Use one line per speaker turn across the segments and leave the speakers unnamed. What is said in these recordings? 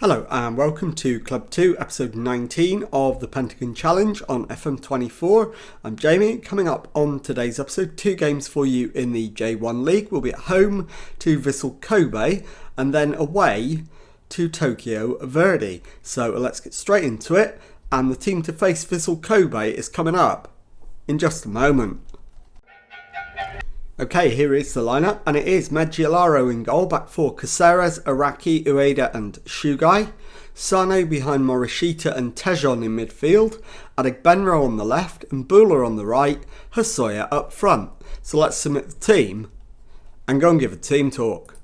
Hello and welcome to Club 2, episode 19 of the Pentagon Challenge on FM24. I'm Jamie. Coming up on today's episode, 2 games for you in the J1 League. We'll be at home to Vissel Kobe and then away to Tokyo Verdy. So let's get straight into it, and the team to face Vissel Kobe is coming up in just a moment. Okay, here is the lineup, and it is Meggiolaro in goal, back four Caceres, Araki, Ueda and Shugai. Sano behind Morishita and Tejon in midfield, Adegbenro on the left and Bula on the right, Hosoya up front. So let's submit the team and go and give a team talk.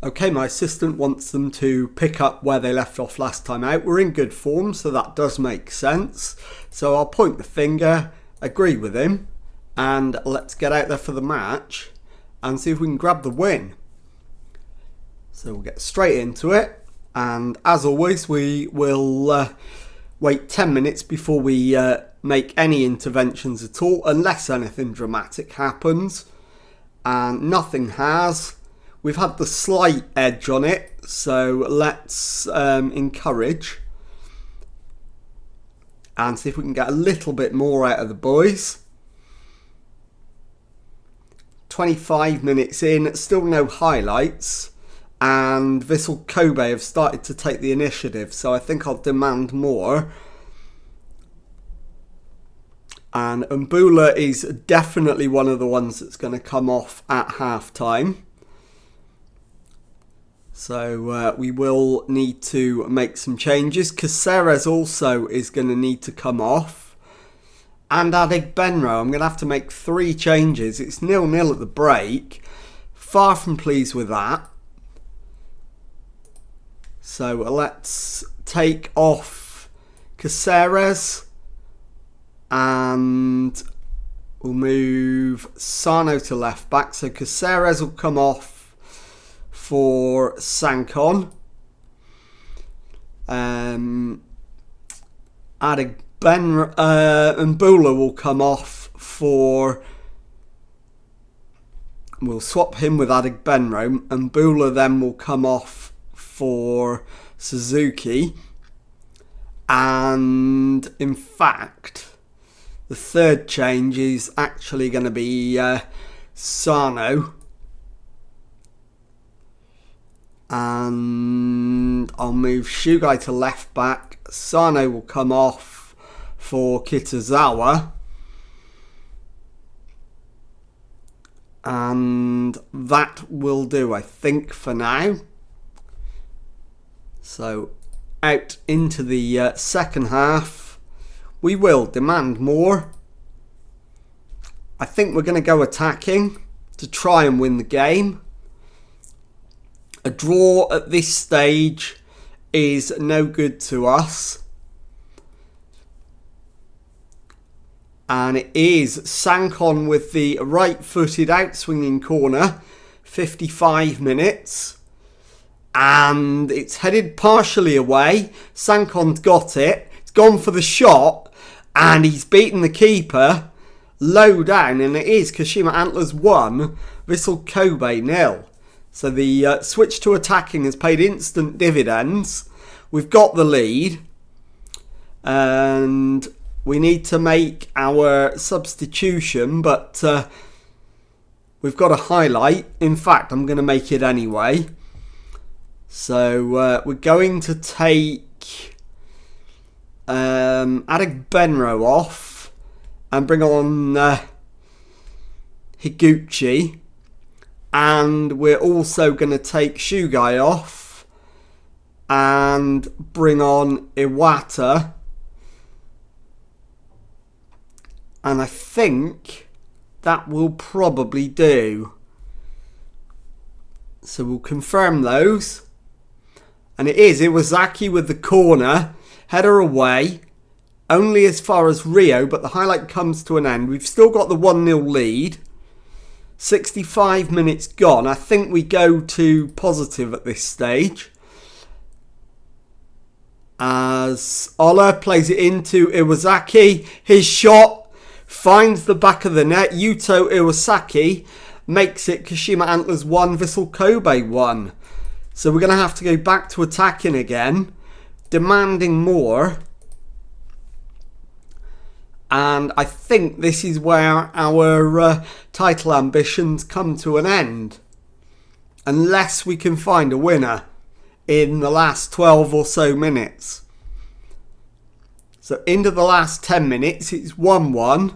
Okay, my assistant wants them to pick up where they left off last time out. We're in good form, so that does make sense. So I'll point the finger, agree with him, and let's get out there for the match and see if we can grab the win. So we'll get straight into it, and as always we will wait 10 minutes before we make any interventions at all, unless anything dramatic happens, and nothing has. We've had the slight edge on it, so let's encourage and see if we can get a little bit more out of the boys. 25 minutes in, still no highlights, and Vissel Kobe have started to take the initiative, so I think I'll demand more. And Mbula is definitely one of the ones that's going to come off at half time. So we will need to make some changes. Caceres also is going to need to come off. And Adegbenro, I'm going to have to make 3 changes. It's 0-0 at the break. Far from pleased with that. So let's take off Caceres. And we'll move Sano to left back. So Caceres will come off for Sankon. Mbula will come off for... We'll swap him with Adegbenro. Mbula then will come off for Suzuki. And in fact, the third change is actually going to be Sano. And I'll move Shugai to left back. Sano will come off for Kitazawa. And that will do, I think, for now. So out into the second half. We will demand more. I think we're going to go attacking to try and win the game. A draw at this stage is no good to us. And it is Sankon with the right-footed out-swinging corner. 55 minutes. And it's headed partially away. Sankon's got it. It's gone for the shot. And he's beaten the keeper. Low down. And it is Kashima Antlers 1. Vissel Kobe 0. So the switch to attacking has paid instant dividends. We've got the lead. And we need to make our substitution. But we've got a highlight. In fact, I'm going to make it anyway. So we're going to take Adegbenro off. And bring on Higuchi. And we're also going to take Shugai off and bring on Iwata. And I think that will probably do. So we'll confirm those. And it is Iwazaki with the corner. Header away. Only as far as Rio, but the highlight comes to an end. We've still got the 1-0 lead. 65 minutes gone. I think we go to positive at this stage. As Ola plays it into Iwazaki. His shot finds the back of the net. Yuto Iwasaki makes it Kashima Antlers 1, Vissel Kobe 1. So we're going to have to go back to attacking again, demanding more. And I think this is where our title ambitions come to an end. Unless we can find a winner in the last 12 or so minutes. So into the last 10 minutes, it's 1-1.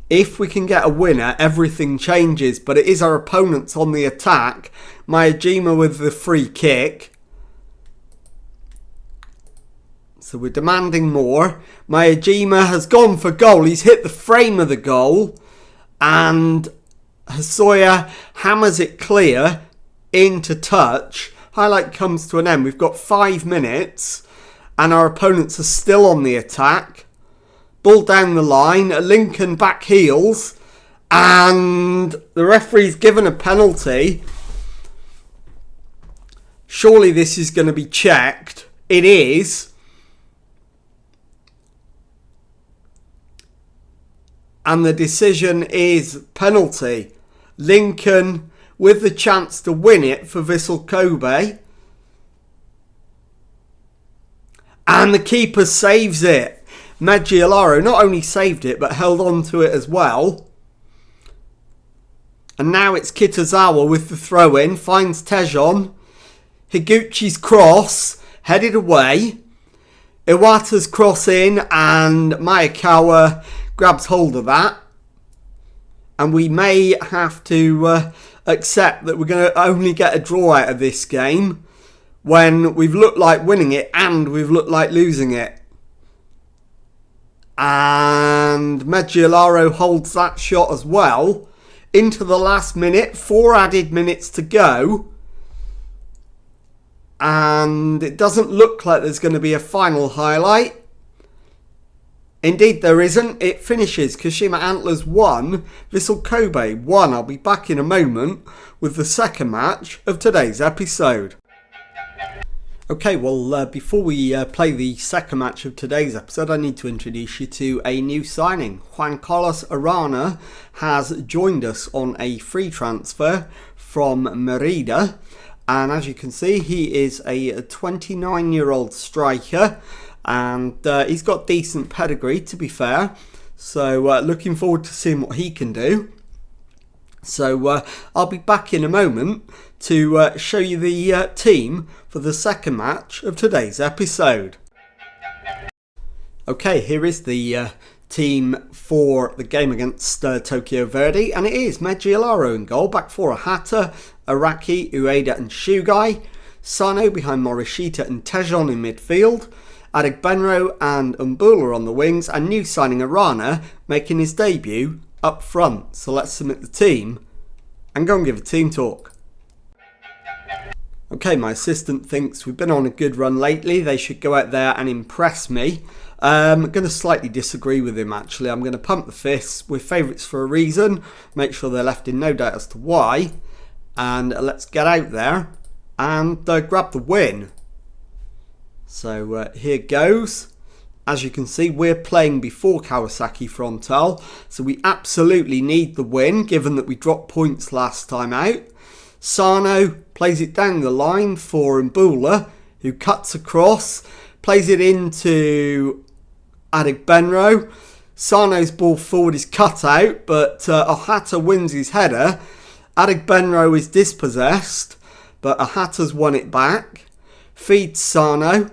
If we can get a winner, everything changes. But it is our opponents on the attack. Miyajima with the free kick. So we're demanding more. Miyajima has gone for goal. He's hit the frame of the goal. And Hosoya hammers it clear into touch. Highlight comes to an end. We've got 5 minutes. And our opponents are still on the attack. Ball down the line. Lincoln back heels. And the referee's given a penalty. Surely this is going to be checked. It is. And the decision is penalty. Lincoln with the chance to win it for Vissel Kobe. And the keeper saves it. Meggiolaro not only saved it, but held on to it as well. And now it's Kitazawa with the throw-in. Finds Tejon. Higuchi's cross. Headed away. Iwata's cross in. And Maekawa grabs hold of that. And we may have to accept that we're going to only get a draw out of this game when we've looked like winning it and we've looked like losing it. And Meggiolaro holds that shot as well. Into the last minute. 4 added minutes to go. And it doesn't look like there's going to be a final highlight. Indeed there isn't. It finishes Kashima Antlers 1, Vissel Kobe 1. I'll be back in a moment with the second match of today's episode. Okay, well, before we play the second match of today's episode, I need to introduce you to a new signing. Juan Carlos Arana has joined us on a free transfer from Merida. And as you can see, he is a 29-year-old striker. And he's got decent pedigree, to be fair. So looking forward to seeing what he can do. So I'll be back in a moment to show you the team for the second match of today's episode. Okay, here is the team for the game against Tokyo Verdy. And it is Meggiolaro in goal. Back four are Hata, Araki, Ueda and Shugai. Sano behind Morishita and Tejon in midfield. Adegbenro and Umbula on the wings, and new signing Arana making his debut up front. So let's submit the team and go and give a team talk. Okay, my assistant thinks we've been on a good run lately. They should go out there and impress me. I'm going to slightly disagree with him actually. I'm going to pump the fists. We're favourites for a reason. Make sure they're left in no doubt as to why. And let's get out there and grab the win. So here goes. As you can see, we're playing before Kawasaki Frontale. So we absolutely need the win, given that we dropped points last time out. Sano plays it down the line for Umbula, who cuts across, plays it into Adegbenro. Sano's ball forward is cut out, but Ohata wins his header. Adegbenro is dispossessed, but Ohata's won it back. Feeds Sano.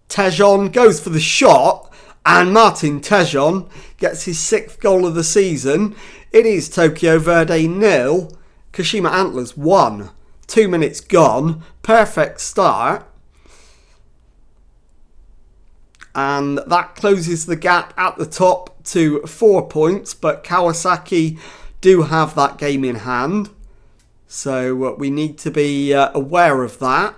Tejon goes for the shot, and Martin Tejon gets his 6th goal of the season. It is Tokyo Verdy 0, Kashima Antlers 1. 2 minutes gone, perfect start. And that closes the gap at the top to 4 points, but Kawasaki do have that game in hand. So we need to be aware of that.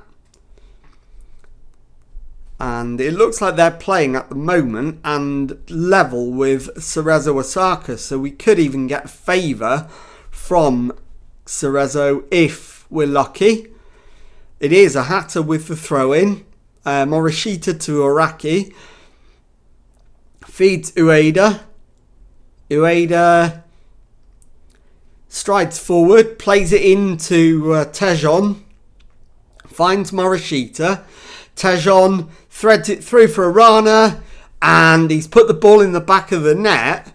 And it looks like they're playing at the moment and level with Cerezo Osaka. So we could even get a favour from Cerezo if we're lucky. It is a Hata with the throw-in. Morishita to Araki. Feeds Ueda. Ueda strides forward, plays it into Tejon, finds Morishita. Tejon threads it through for Arana, and he's put the ball in the back of the net.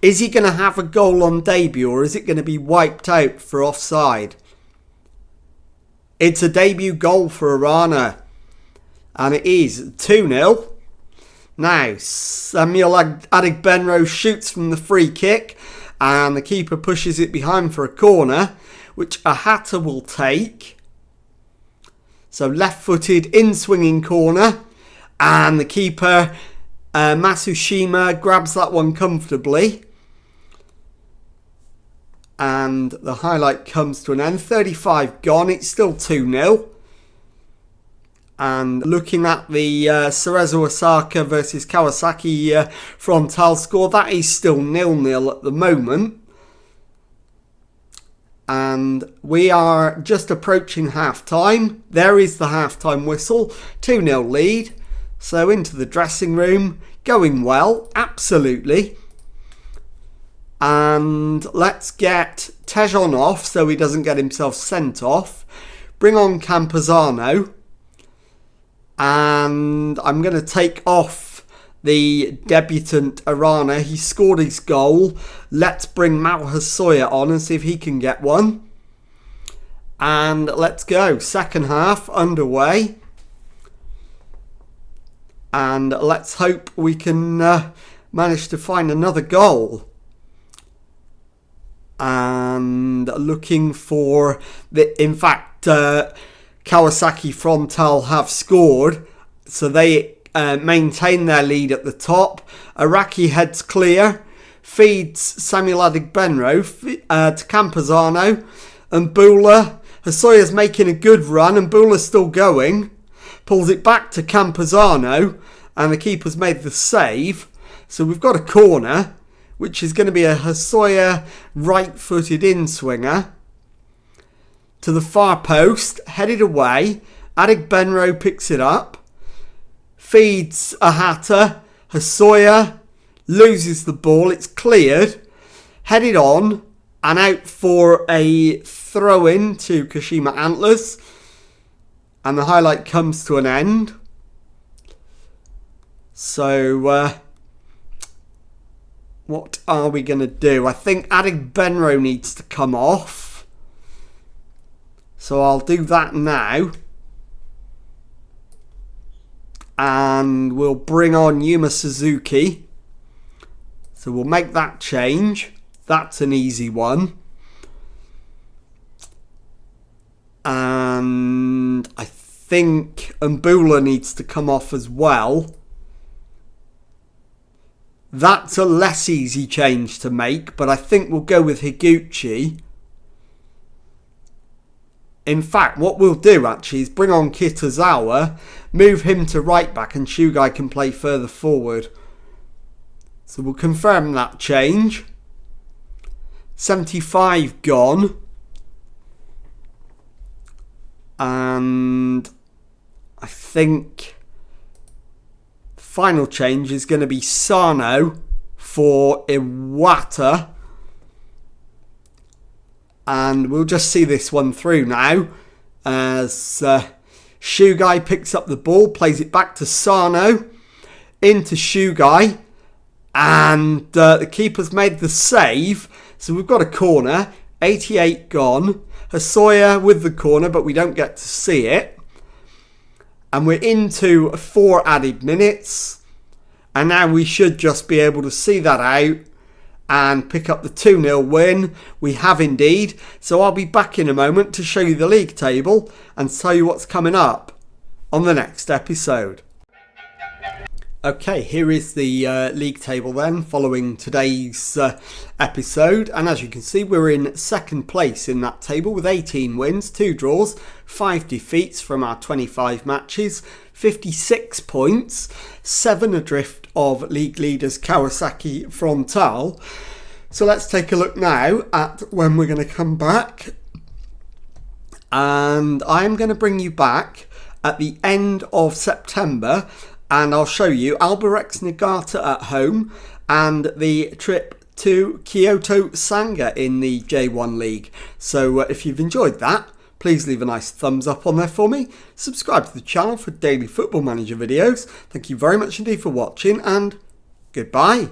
Is he going to have a goal on debut, or is it going to be wiped out for offside? It's a debut goal for Arana, and it is 2-0. Now, Samuel Adegbenro shoots from the free kick, and the keeper pushes it behind for a corner, which Ahata will take. So left-footed in-swinging corner, and the keeper, Matsushima, grabs that one comfortably. And the highlight comes to an end. 35 gone, it's still 2-0. And looking at the Cerezo Osaka versus Kawasaki frontal score, that is still 0-0 at the moment. And we are just approaching half-time. There is the half-time whistle. 2-0 lead. So into the dressing room. Going well, absolutely. And let's get Tejon off so he doesn't get himself sent off. Bring on Campazano. And I'm going to take off the debutant Arana. He scored his goal. Let's bring Mao Hasoya on and see if he can get one. And let's go. Second half underway. And let's hope we can manage to find another goal. And looking for in fact, Kawasaki frontal have scored, so they maintain their lead at the top. Araki heads clear, feeds Samuel Adegbenro to Campazano, and Bula. Hasoya's making a good run, and Bula's still going. Pulls it back to Campazano, and the keeper's made the save. So we've got a corner, which is going to be a Hasoya right-footed in-swinger. To the far post, headed away. Adegbenro picks it up. Feeds Ahata. Hasoya loses the ball. It's cleared. Headed on and out for a throw-in to Kashima Antlers. And the highlight comes to an end. So, what are we going to do? I think Adegbenro needs to come off. So I'll do that now. And we'll bring on Yuma Suzuki. So we'll make that change. That's an easy one. And I think Mbula needs to come off as well. That's a less easy change to make, but I think we'll go with Higuchi. In fact, what we'll do actually is bring on Kitazawa, move him to right back, and Shugai can play further forward. So we'll confirm that change. 75 gone. And I think the final change is going to be Sano for Iwata. And we'll just see this one through now as Shugai picks up the ball, plays it back to Sano, into Shugai, and the keeper's made the save. So we've got a corner, 88 gone. Hasoya with the corner, but we don't get to see it. And we're into 4 added minutes. And now we should just be able to see that out and pick up the 2-0 win. We have indeed. So I'll be back in a moment to show you the league table and tell you what's coming up on the next episode. Okay, here is the league table then, following today's episode. And as you can see, we're in second place in that table with 18 wins, 2 draws, 5 defeats from our 25 matches, 56 points, 7 adrift of league leaders Kawasaki Frontal. So let's take a look now at when we're going to come back. And I'm going to bring you back at the end of September, and I'll show you Albirex Niigata at home and the trip to Kyoto Sanga in the J1 League. So if you've enjoyed that, please leave a nice thumbs up on there for me. Subscribe to the channel for daily Football Manager videos. Thank you very much indeed for watching, and goodbye.